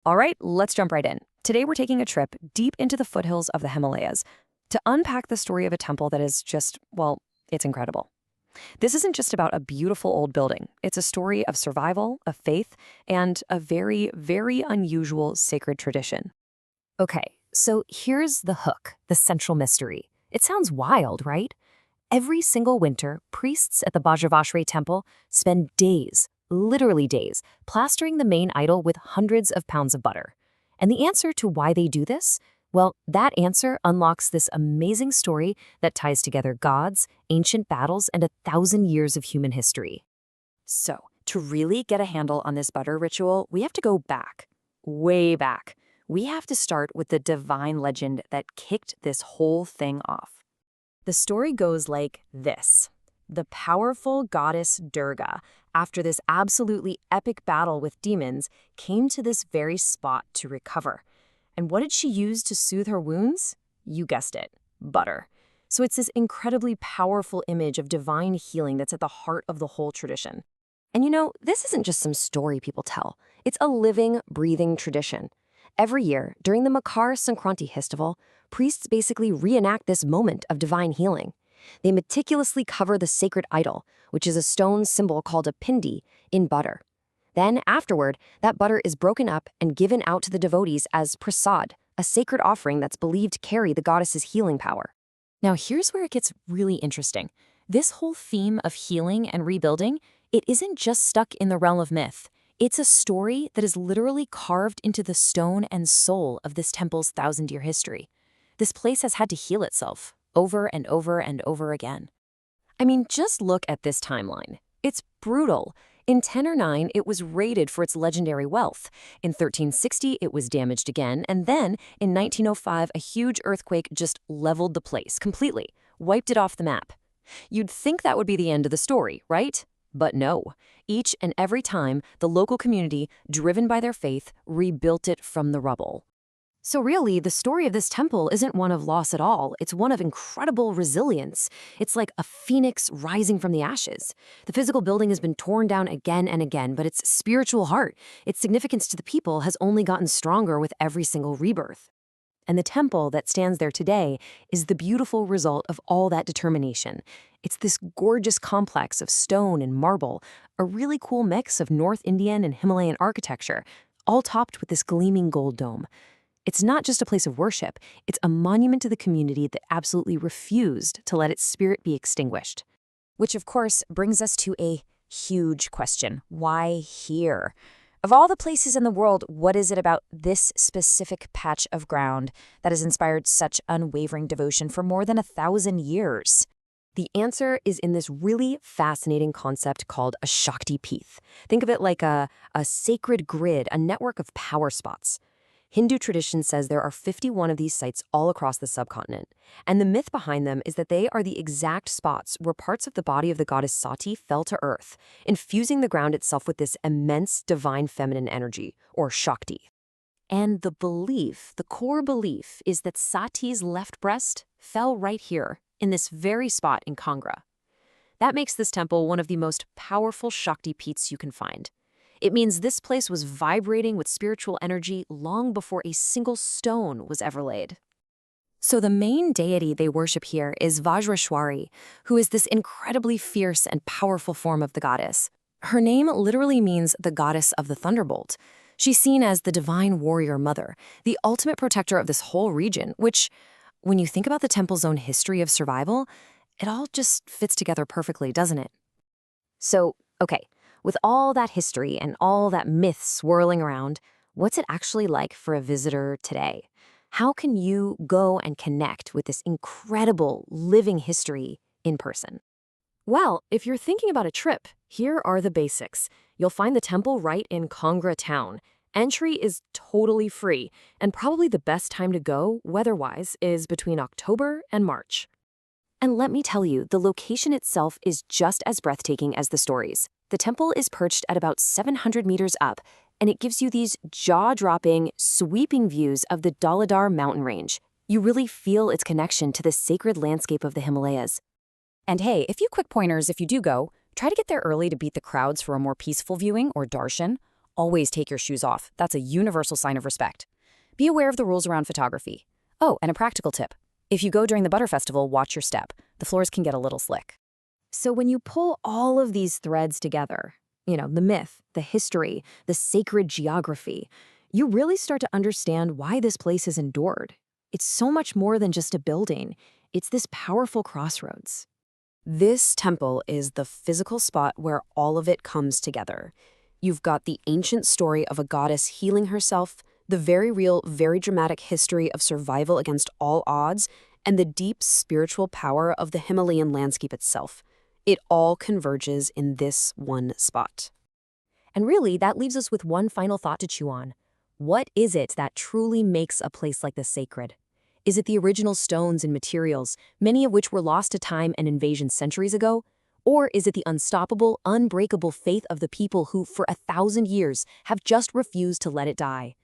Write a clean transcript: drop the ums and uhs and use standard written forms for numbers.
All right, let's jump right in. Today we're taking a trip deep into the foothills of the Himalayas to unpack the story of a temple that is just, well, it's incredible. This isn't just about a beautiful old building. It's a story of survival, of faith, and a very, very unusual sacred tradition. Okay, so here's the hook, the central mystery. It sounds wild, right? Every single winter, priests at the Bajreshwari temple spend days, literally days, plastering the main idol with hundreds of pounds of butter. And the answer to why they do this? Well, that answer unlocks this amazing story that ties together gods, ancient battles, and 1,000 years of human history. So, to really get a handle on this butter ritual, we have to go back, way back. We have to start with the divine legend that kicked this whole thing off. The story goes like this. The powerful goddess Durga, after this absolutely epic battle with demons, came to this very spot to recover. And what did she use to soothe her wounds? You guessed it, butter. So it's this incredibly powerful image of divine healing that's at the heart of the whole tradition. And you know, this isn't just some story people tell. It's a living, breathing tradition. Every year, during the Makar Sankranti festival, priests basically reenact this moment of divine healing. They meticulously cover the sacred idol, which is a stone symbol called a pindi, in butter. Then, afterward, that butter is broken up and given out to the devotees as prasad, a sacred offering that's believed to carry the goddess's healing power. Now, here's where it gets really interesting. This whole theme of healing and rebuilding, it isn't just stuck in the realm of myth. It's a story that is literally carved into the stone and soul of this temple's 1,000-year history. This place has had to heal itself over and over and over again. I mean, just look at this timeline. It's brutal. In 1009, it was raided for its legendary wealth. In 1360, it was damaged again, and then, in 1905, a huge earthquake just leveled the place completely, wiped it off the map. You'd think that would be the end of the story, right? But no. Each and every time, the local community, driven by their faith, rebuilt it from the rubble. So really, the story of this temple isn't one of loss at all. It's one of incredible resilience. It's like a phoenix rising from the ashes. The physical building has been torn down again and again, but its spiritual heart, its significance to the people, has only gotten stronger with every single rebirth. And the temple that stands there today is the beautiful result of all that determination. It's this gorgeous complex of stone and marble, a really cool mix of North Indian and Himalayan architecture, all topped with this gleaming gold dome. It's not just a place of worship, it's a monument to the community that absolutely refused to let its spirit be extinguished. Which, of course, brings us to a huge question. Why here? Of all the places in the world, what is it about this specific patch of ground that has inspired such unwavering devotion for more than 1,000 years? The answer is in this really fascinating concept called a Shakti Peeth. Think of it like a sacred grid, a network of power spots. Hindu tradition says there are 51 of these sites all across the subcontinent, and the myth behind them is that they are the exact spots where parts of the body of the goddess Sati fell to earth, infusing the ground itself with this immense divine feminine energy, or Shakti. And the core belief, is that Sati's left breast fell right here, in this very spot in Kangra. That makes this temple one of the most powerful Shakti Peeths you can find. It means this place was vibrating with spiritual energy long before a single stone was ever laid. So the main deity they worship here is Bajreshwari, who is this incredibly fierce and powerful form of the goddess. Her name literally means the goddess of the thunderbolt. She's seen as the divine warrior mother, the ultimate protector of this whole region, which, when you think about the temple's own history of survival, it all just fits together perfectly, doesn't it? So, okay. With all that history and all that myth swirling around, what's it actually like for a visitor today? How can you go and connect with this incredible living history in person? Well, if you're thinking about a trip, here are the basics. You'll find the temple right in Kangra town. Entry is totally free, and probably the best time to go, weather-wise, is between October and March. And let me tell you, the location itself is just as breathtaking as the stories. The temple is perched at about 700 meters up, and it gives you these jaw-dropping, sweeping views of the Dauladhar mountain range. You really feel its connection to the sacred landscape of the Himalayas. And hey, a few quick pointers if you do go. Try to get there early to beat the crowds for a more peaceful viewing, or darshan. always take your shoes off. That's a universal sign of respect. Be aware of the rules around photography. Oh, and a practical tip. If you go during the Butter Festival, watch your step. The floors can get a little slick. So when you pull all of these threads together, the myth, the history, the sacred geography, you really start to understand why this place has endured. It's so much more than just a building. It's this powerful crossroads. This temple is the physical spot where all of it comes together. You've got the ancient story of a goddess healing herself, the very real, very dramatic history of survival against all odds, and the deep spiritual power of the Himalayan landscape itself. It all converges in this one spot. And really, that leaves us with one final thought to chew on. What is it that truly makes a place like this sacred? Is it the original stones and materials, many of which were lost to time and invasion centuries ago? Or is it the unstoppable, unbreakable faith of the people who, for 1,000 years, have just refused to let it die?